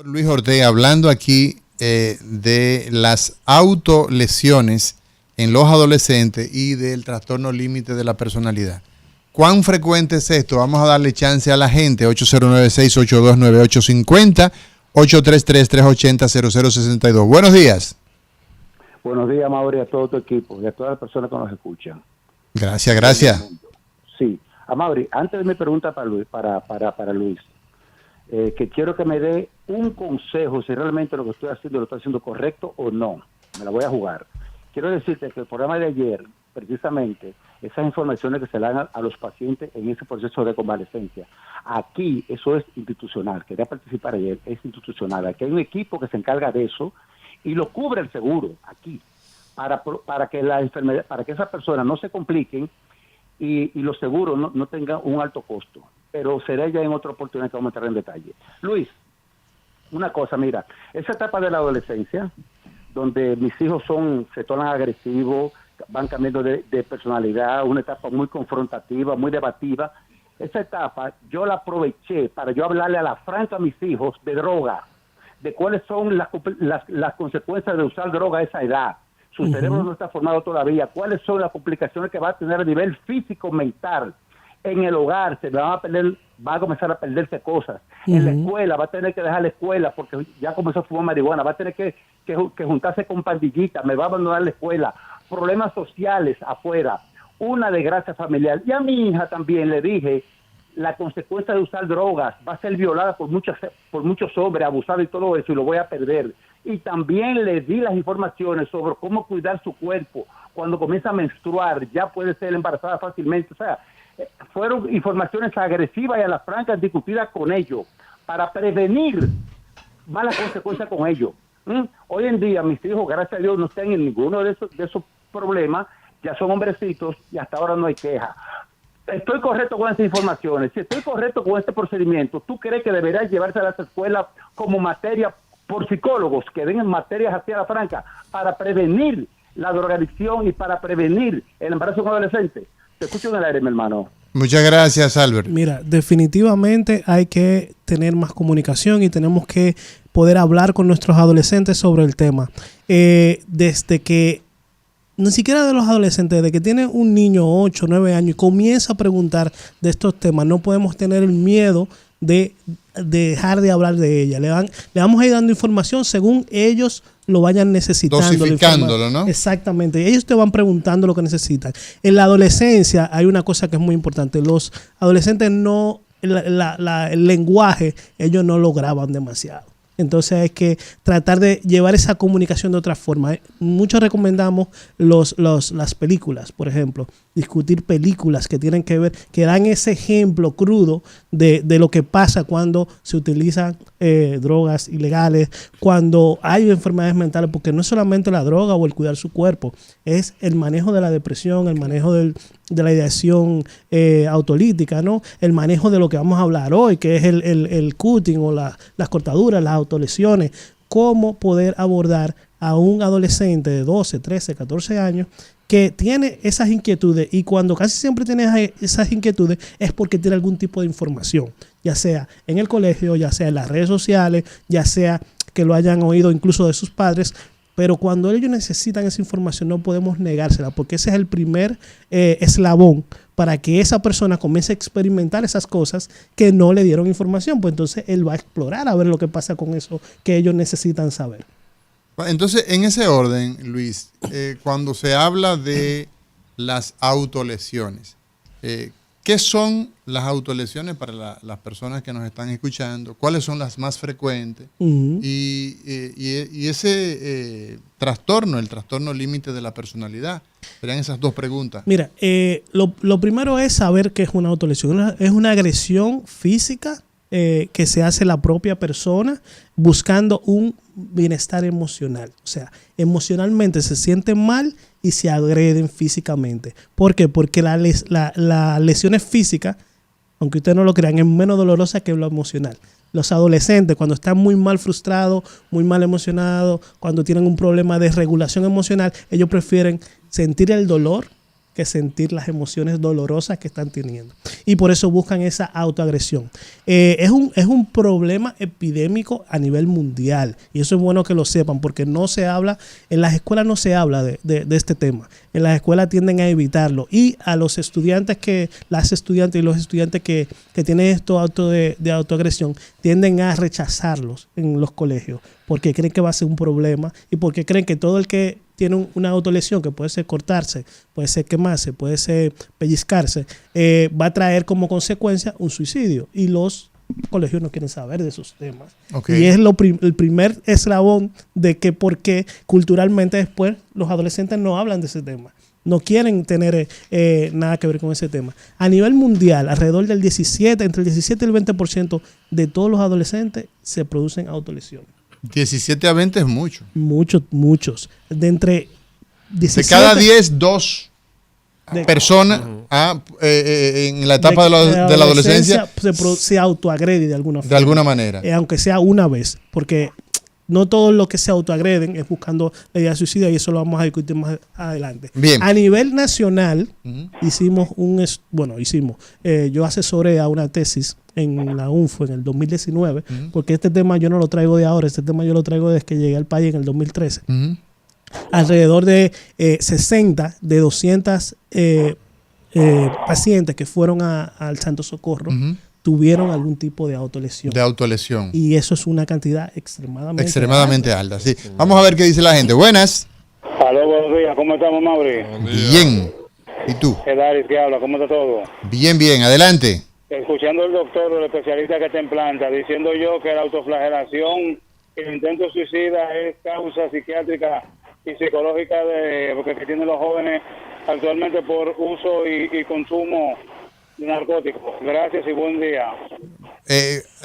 Luis Ortega, hablando aquí de las autolesiones en los adolescentes y del trastorno límite de la personalidad. ¿Cuán frecuente es esto? Vamos a darle chance a la gente. 809-682-9850, 833-380-0062. Buenos días. Buenos días, Mauri, a todo tu equipo y a todas las personas que nos escuchan. Gracias, gracias. Sí, a Mauri, antes de mi pregunta para Luis, que quiero que me dé un consejo si realmente lo que estoy haciendo lo estoy haciendo correcto o no. Me la voy a jugar. Quiero decirte que el programa de ayer, precisamente, esas informaciones que se le dan a los pacientes en ese proceso de convalescencia, aquí eso es institucional. Quería participar ayer, es institucional. Aquí hay un equipo que se encarga de eso y lo cubre el seguro aquí para que la enfermedad, para que esas personas no se compliquen y los seguros no tengan un alto costo. Pero será ya en otra oportunidad que vamos a entrar en detalle. Luis, una cosa, mira, esa etapa de la adolescencia, donde mis hijos se tornan agresivos, van cambiando de personalidad, una etapa muy confrontativa, muy debativa, esa etapa yo la aproveché para yo hablarle a la franca a mis hijos de droga, de cuáles son las consecuencias de usar droga a esa edad. Su cerebro no está formado todavía, cuáles son las complicaciones que va a tener a nivel físico, mental. En el hogar va a comenzar a perderse cosas. En la escuela va a tener que dejar la escuela porque ya comenzó a fumar marihuana, va a tener que juntarse con pandillitas, me va a abandonar la escuela. Problemas sociales afuera, una desgracia familiar. Y a mi hija también le dije, la consecuencia de usar drogas, va a ser violada por muchos hombres, abusada y todo eso, y lo voy a perder. Y también le di las informaciones sobre cómo cuidar su cuerpo. Cuando comienza a menstruar, ya puede ser embarazada fácilmente. O sea, fueron informaciones agresivas y a las francas discutidas con ellos para prevenir malas consecuencias con ellos. Hoy en día mis hijos, gracias a Dios, no están en ninguno de esos problemas, ya son hombrecitos y hasta ahora no hay queja. Estoy correcto con esas informaciones. Si estoy correcto con este procedimiento, ¿tú crees que deberías llevarse a las escuelas como materia por psicólogos que den materias hacia la franca para prevenir la drogadicción y para prevenir el embarazo de un adolescente? Te escucho en el aire, mi hermano. Muchas gracias, Albert. Mira, definitivamente hay que tener más comunicación y tenemos que poder hablar con nuestros adolescentes sobre el tema. Desde que, ni siquiera de los adolescentes, desde que tiene un niño 8, 9 años y comienza a preguntar de estos temas, no podemos tener el miedo de dejar de hablar de ella. Le vamos a ir dando información según ellos lo vayan necesitando. Dosificándolo, ¿no? Exactamente. Ellos te van preguntando lo que necesitan. En la adolescencia hay una cosa que es muy importante. Los adolescentes el lenguaje, ellos no lo graban demasiado. Entonces hay que tratar de llevar esa comunicación de otra forma. Muchos recomendamos las películas, por ejemplo, discutir películas que tienen que ver, que dan ese ejemplo crudo de lo que pasa cuando se utilizan drogas ilegales, cuando hay enfermedades mentales, porque no es solamente la droga o el cuidar su cuerpo, es el manejo de la depresión, el manejo de la ideación autolítica, ¿no? El manejo de lo que vamos a hablar hoy, que es el cutting o las cortaduras, las autolesiones, cómo poder abordar a un adolescente de 12, 13, 14 años que tiene esas inquietudes, y cuando casi siempre tiene esas inquietudes es porque tiene algún tipo de información, ya sea en el colegio, ya sea en las redes sociales, ya sea que lo hayan oído incluso de sus padres. Pero cuando ellos necesitan esa información no podemos negársela, porque ese es el primer eslabón para que esa persona comience a experimentar esas cosas que no le dieron información. Pues entonces él va a explorar a ver lo que pasa con eso que ellos necesitan saber. Entonces, en ese orden, Luis, cuando se habla de las autolesiones, ¿qué son las autolesiones para las personas que nos están escuchando? ¿Cuáles son las más frecuentes? Y ese trastorno, el trastorno límite de la personalidad, serían esas dos preguntas. Mira, lo primero es saber qué es una autolesión. Es una agresión física que se hace la propia persona buscando un bienestar emocional. O sea, emocionalmente se sienten mal y se agreden físicamente. ¿Por qué? Porque las lesiones físicas, aunque ustedes no lo crean, es menos dolorosa que lo emocional. Los adolescentes, cuando están muy mal frustrados, muy mal emocionados, cuando tienen un problema de regulación emocional, ellos prefieren sentir el dolor que sentir las emociones dolorosas que están teniendo. Y por eso buscan esa autoagresión. Es un problema epidémico a nivel mundial. Y eso es bueno que lo sepan, porque no se habla, en las escuelas no se habla de este tema. En las escuelas tienden a evitarlo. Y a los estudiantes las estudiantes y los estudiantes que tienen estos actos de autoagresión tienden a rechazarlos en los colegios, porque creen que va a ser un problema y porque creen que todo el que tiene una autolesión, que puede ser cortarse, puede ser quemarse, puede ser pellizcarse, va a traer como consecuencia un suicidio. Y los colegios no quieren saber de esos temas. Okay. Y es el primer eslabón de que por qué culturalmente después los adolescentes no hablan de ese tema. No quieren tener nada que ver con ese tema. A nivel mundial, alrededor del entre el 17 y el 20% de todos los adolescentes se producen autolesiones. 17 a 20 es mucho. Muchos. De cada 10, 2 personas en la etapa de la adolescencia se autoagrede de alguna forma. De alguna manera. Aunque sea una vez. Porque no todos los que se autoagreden es buscando la idea de suicidio, y eso lo vamos a discutir más adelante. Bien. A nivel nacional, yo asesoré a una tesis en la UNFO en el 2019, porque este tema yo no lo traigo de ahora, este tema yo lo traigo desde que llegué al país en el 2013. Alrededor de 60 de 200 pacientes que fueron al Santo Socorro tuvieron algún tipo de autolesión. Y eso es una cantidad extremadamente alta. Sí. Vamos a ver qué dice la gente. Buenas. Aló, buenos días. ¿Cómo estamos, Mauri? Bien. ¿Y tú? Es Daris que habla. ¿Cómo está todo? Bien. Adelante. Escuchando al doctor, el especialista que está en planta, diciendo yo que la autoflagelación, el intento suicida es causa psiquiátrica y psicológica que tienen los jóvenes actualmente por uso y consumo de narcóticos. Gracias y buen día.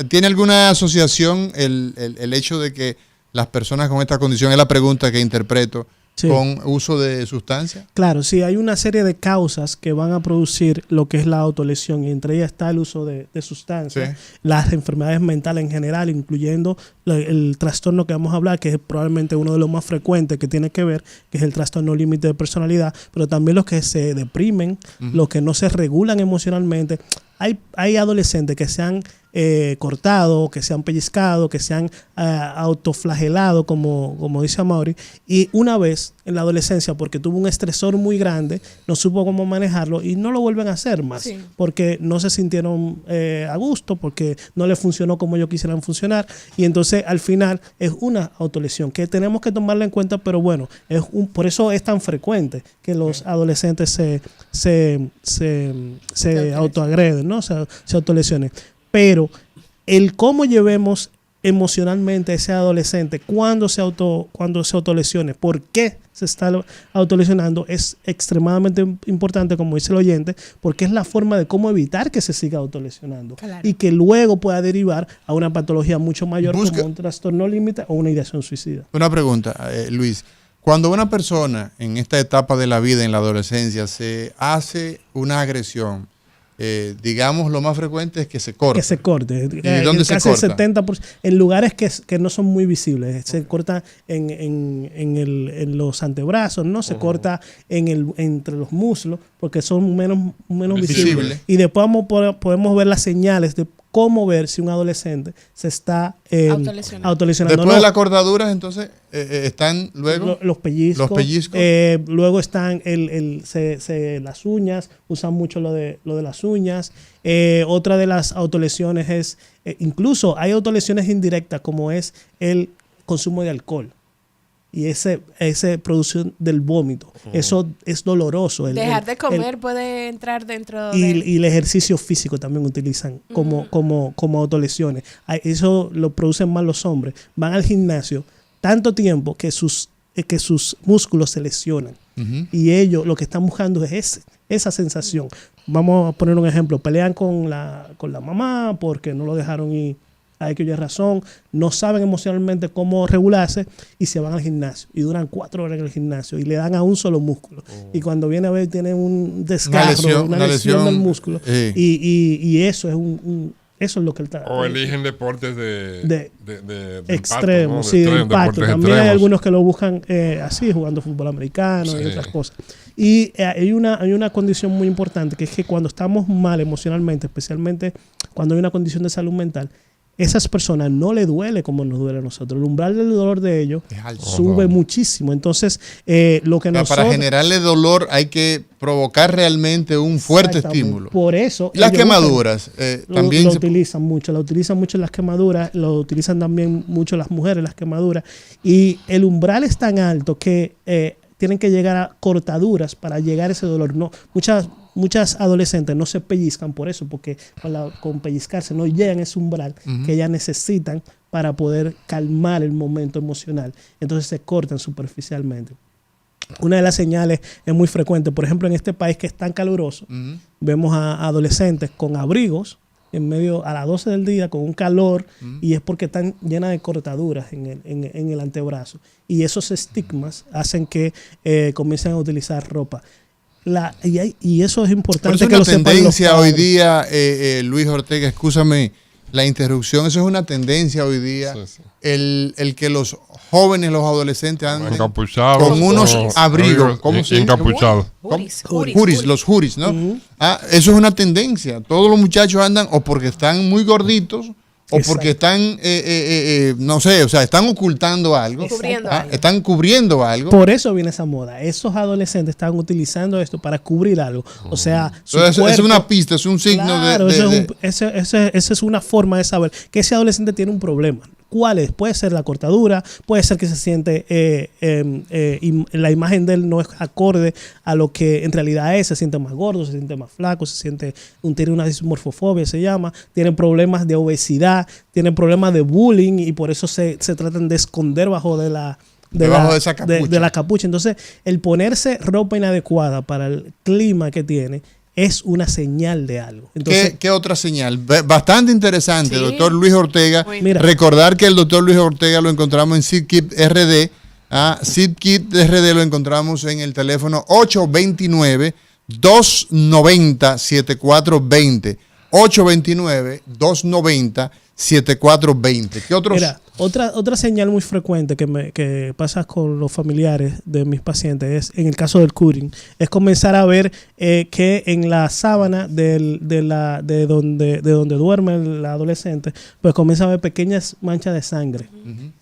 ¿Tiene alguna asociación el hecho de que las personas con esta condición, es la pregunta que interpreto, sí, con uso de sustancias? Claro, sí, hay una serie de causas que van a producir lo que es la autolesión, y entre ellas está el uso de sustancias, sí, las enfermedades mentales en general, incluyendo el trastorno que vamos a hablar, que es probablemente uno de los más frecuentes que tiene que ver, que es el trastorno límite de personalidad, pero también los que se deprimen, los que no se regulan emocionalmente. Hay adolescentes que se han cortado, que se han pellizcado, que se han autoflagelado, como dice Amaury, y una vez en la adolescencia, porque tuvo un estresor muy grande, no supo cómo manejarlo y no lo vuelven a hacer más, sí, porque no se sintieron a gusto, porque no les funcionó como ellos quisieran funcionar, y entonces al final es una autolesión que tenemos que tomarla en cuenta, pero bueno, por eso es tan frecuente que los adolescentes se autoagreden, ¿no? Se autolesionen. Pero el cómo llevemos emocionalmente a ese adolescente cuando se autolesione, por qué se está autolesionando, es extremadamente importante, como dice el oyente, porque es la forma de cómo evitar que se siga autolesionando, claro, y que luego pueda derivar a una patología mucho mayor, como un trastorno límite o una ideación suicida. Una pregunta, Luis. Cuando una persona en esta etapa de la vida, en la adolescencia, se hace una agresión, digamos, lo más frecuente es que se corte. Que se corte. ¿Y dónde se corta? El 70%, en lugares que no son muy visibles. Se corta en los antebrazos, ¿no? Se corta entre los muslos, porque son menos visibles. Y después podemos ver las señales de cómo ver si un adolescente se está autolesionando. Después de las cortaduras, entonces, están luego los pellizcos. Luego están las uñas, usan mucho lo de las uñas. Otra de las autolesiones es, incluso hay autolesiones indirectas, como es el consumo de alcohol. Y ese producción del vómito, eso es doloroso. Dejar de comer puede entrar dentro y el ejercicio físico también utilizan como autolesiones. Eso lo producen más los hombres. Van al gimnasio tanto tiempo que sus músculos se lesionan. Y ellos lo que están buscando es esa sensación. Vamos a poner un ejemplo. Pelean con la mamá porque no lo dejaron ir a aquella razón, no saben emocionalmente cómo regularse y se van al gimnasio y duran 4 horas en el gimnasio y le dan a un solo músculo. Y cuando viene a ver tienen un desgarro, una lesión del músculo. Y eso es Eso es lo que él está. O eligen deportes de extremo, impacto, ¿no? sí, de impacto. deportes También hay extremos. algunos que lo buscan así, jugando fútbol americano y Sí. otras cosas. Y hay una condición muy importante, que es que cuando estamos mal emocionalmente, especialmente cuando hay una condición de salud mental, esas personas no le duele como nos duele a nosotros. El umbral del dolor de ellos Es alto. sube muchísimo. Entonces, lo que O sea, nosotros... para generarle dolor hay que provocar realmente un fuerte Exactamente. estímulo. Por eso... Las ellos quemaduras también lo se- utilizan mucho las quemaduras, lo utilizan también mucho las mujeres, las quemaduras. Y el umbral es tan alto que tienen que llegar a cortaduras para llegar a ese dolor. No, muchas adolescentes no se pellizcan por eso, porque con pellizcarse no llegan a ese umbral que ellas necesitan para poder calmar el momento emocional. Entonces se cortan superficialmente. Una de las señales es muy frecuente. Por ejemplo, en este país que es tan caluroso, vemos a adolescentes con abrigos en medio a las 12 del día con un calor y es porque están llenas de cortaduras en el antebrazo. Y esos estigmas hacen que comiencen a utilizar ropa. Y eso es Por importante eso es que una lo sepan los tendencia hoy padres. día, Luis Ortega, escúchame la interrupción, eso es una tendencia hoy día, Sí, sí. el que los jóvenes, los adolescentes anden Encapuchados. con unos o abrigos, ¿cómo se llama? encapuchados. Juris, los juris, ¿no? Eso es una tendencia. Todos los muchachos andan o porque están muy gorditos o Exacto. porque están, no sé, o sea, están ocultando algo. Cubriendo algo. Están cubriendo algo. Por eso viene esa moda. Esos adolescentes están utilizando esto para cubrir algo. O sea, su Entonces, es cuerpo- una pista, es un signo Claro, de esa es una forma de saber que ese adolescente tiene un problema. ¿Cuál es? Puede ser la cortadura, puede ser que se siente la imagen de él no es acorde a lo que en realidad es, se siente más gordo, se siente más flaco, tiene una dismorfofobia, se llama, tienen problemas de obesidad, tienen problemas de bullying y por eso se tratan de esconder bajo Debajo de esa capucha. de la capucha. Entonces, el ponerse ropa inadecuada para el clima que tiene es una señal de algo. Entonces, ¿Qué otra señal? Bastante interesante, Sí. doctor Luis Ortega. Muy Mira. Recordar que el doctor Luis Ortega lo encontramos en SIDKit RD. SIDKit RD lo encontramos en el teléfono 829-290-7420. 829-290-7420. ¿Qué otros? mira, otra señal muy frecuente que pasa con los familiares de mis pacientes es, en el caso del cutting, es comenzar a ver que en la sábana de donde duerme el adolescente, pues comienza a ver pequeñas manchas de sangre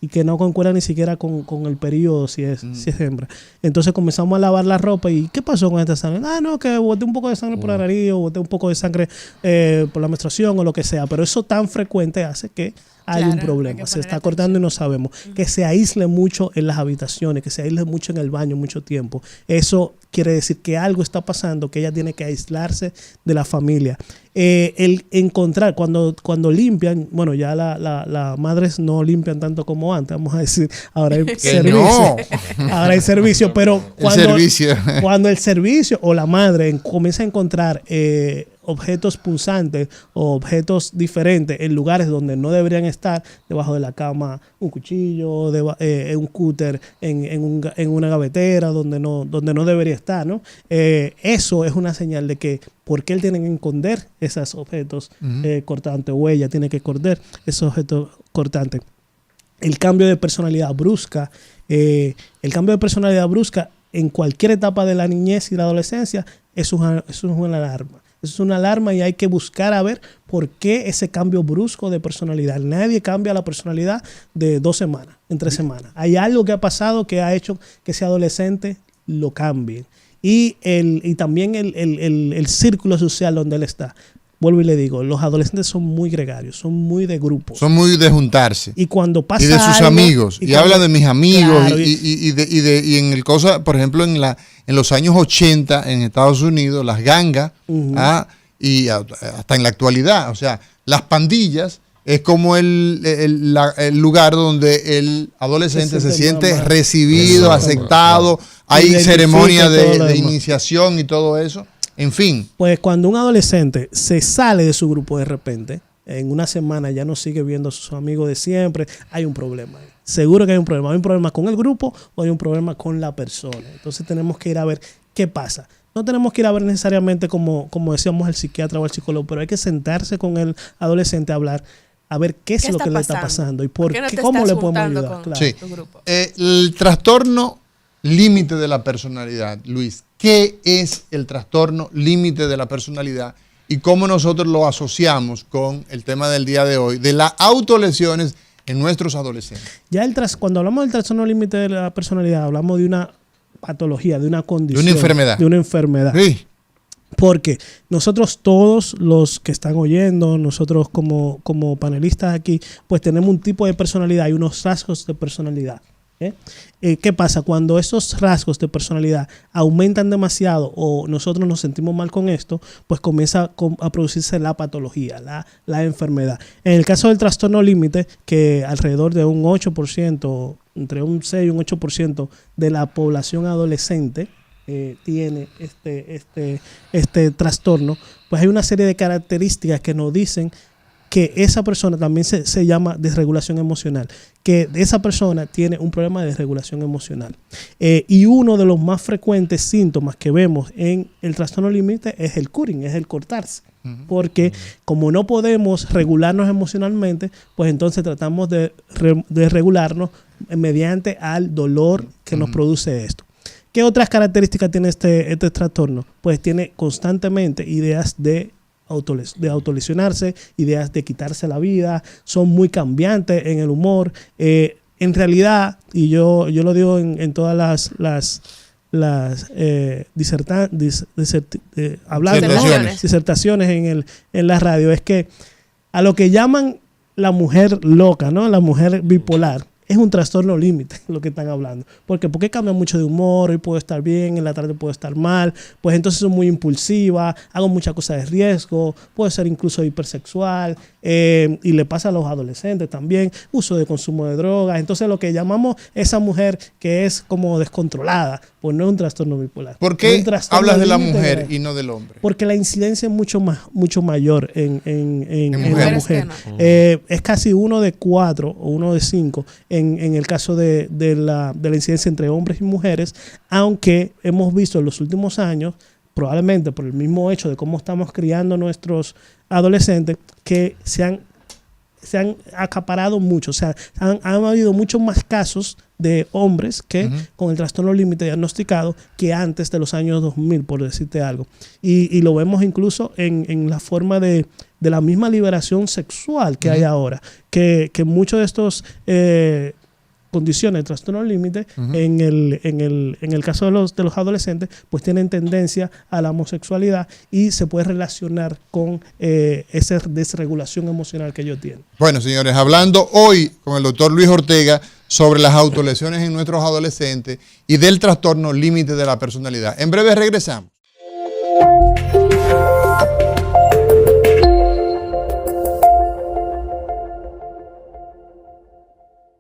y que no concuerdan ni siquiera con el periodo si es hembra. Entonces comenzamos a lavar la ropa y ¿qué pasó con esta sangre? No, que boté un poco de sangre por la nariz o boté un poco de sangre por la menstruación o lo que sea, pero eso tan frecuente hace que hay Claro, un hay problema, que se poner está cortando y no sabemos. Que se aísle mucho en las habitaciones, que se aísle mucho en el baño mucho tiempo. Eso quiere decir que algo está pasando, que ella tiene que aislarse de la familia. El encontrar, cuando limpian, bueno, ya las madres no limpian tanto como antes, vamos a decir, ahora hay servicio. no. Ahora hay servicio, pero El servicio. cuando el servicio o la madre comienza a encontrar objetos punzantes o objetos diferentes en lugares donde no deberían estar, debajo de la cama, un cuchillo, un cúter en una gavetera donde no debería estar, ¿no? Eso es una señal de que ¿por qué él tiene que esconder esos objetos cortantes o ella tiene que esconder esos objetos cortantes? El cambio de personalidad brusca, en cualquier etapa de la niñez y la adolescencia, eso es una alarma. Eso es una alarma y hay que buscar a ver por qué ese cambio brusco de personalidad. Nadie cambia la personalidad de 2 semanas, en 3 semanas. Hay algo que ha pasado que ha hecho que ese adolescente lo cambie. Y también el círculo social donde él está. Vuelvo y le digo, los adolescentes son muy gregarios, son muy de grupos. Son muy de juntarse. Y cuando pasa Y de sus algo, amigos. Y cuando- habla de mis amigos. Claro, y en el cosa, por ejemplo, en los años 80 en Estados Unidos, las gangas, y hasta en la actualidad, o sea, las pandillas es como el lugar donde el adolescente se siente más recibido, aceptado, hay Identifica ceremonia todo lo de demás. iniciación y todo eso. En fin. Pues cuando un adolescente se sale de su grupo de repente, en una semana ya no sigue viendo a sus amigos de siempre, hay un problema. Seguro que hay un problema. ¿Hay un problema con el grupo o hay un problema con la persona? Entonces tenemos que ir a ver qué pasa. no tenemos que ir a ver necesariamente como decíamos el psiquiatra o el psicólogo, pero hay que sentarse con el adolescente a hablar, a ver qué es lo que le está pasando y cómo le podemos ayudar. Claro. Sí. El trastorno límite de la personalidad, Luis. ¿Qué es el trastorno límite de la personalidad y cómo nosotros lo asociamos con el tema del día de hoy, de las autolesiones en nuestros adolescentes? Cuando hablamos del trastorno límite de la personalidad, hablamos de una patología, de una condición. De una enfermedad. De una enfermedad. Sí. Porque nosotros todos los que están oyendo, nosotros como panelistas aquí, pues tenemos un tipo de personalidad y unos rasgos de personalidad. ¿Qué pasa? Cuando esos rasgos de personalidad aumentan demasiado o nosotros nos sentimos mal con esto, pues comienza a producirse la patología, la enfermedad. En el caso del trastorno límite, que alrededor de un 8%, entre un 6 y un 8% de la población adolescente tiene este trastorno, pues hay una serie de características que nos dicen que esa persona también se llama desregulación emocional, que esa persona tiene un problema de desregulación emocional. Y uno de los más frecuentes síntomas que vemos en el trastorno límite es el cutting, es el cortarse. Porque como no podemos regularnos emocionalmente, pues entonces tratamos de regularnos mediante al dolor que nos produce esto. ¿Qué otras características tiene este trastorno? Pues tiene constantemente ideas de autolesionarse, ideas de quitarse la vida, son muy cambiantes en el humor. En realidad, y yo lo digo en todas las disertaciones en la radio, es que a lo que llaman la mujer loca, ¿no? La mujer bipolar, es un trastorno límite lo que están hablando. ¿Por qué? Porque cambia mucho de humor, hoy puedo estar bien, en la tarde puedo estar mal, pues entonces soy muy impulsiva, hago muchas cosas de riesgo, puedo ser incluso hipersexual, y le pasa a los adolescentes también, uso de consumo de drogas. Entonces lo que llamamos esa mujer que es como descontrolada, pues no es un trastorno bipolar. ¿Por qué hablas de la mujer y no del hombre? Porque la incidencia es mucho mayor en la mujer. No. Es casi 1 de 4 o 1 de 5 en el caso de la incidencia entre hombres y mujeres, aunque hemos visto en los últimos años, probablemente por el mismo hecho de cómo estamos criando nuestros adolescentes, que se han acaparado mucho. O sea, han habido muchos más casos de hombres que con el trastorno límite diagnosticado que antes de los años 2000, por decirte algo. Y lo vemos incluso en la forma de la misma liberación sexual que hay ahora, que muchos de estos condiciones de trastorno límite, en el caso de los adolescentes, pues tienen tendencia a la homosexualidad y se puede relacionar con esa desregulación emocional que ellos tienen. Bueno, señores, hablando hoy con el doctor Luis Ortega sobre las autolesiones en nuestros adolescentes y del trastorno límite de la personalidad. En breve regresamos.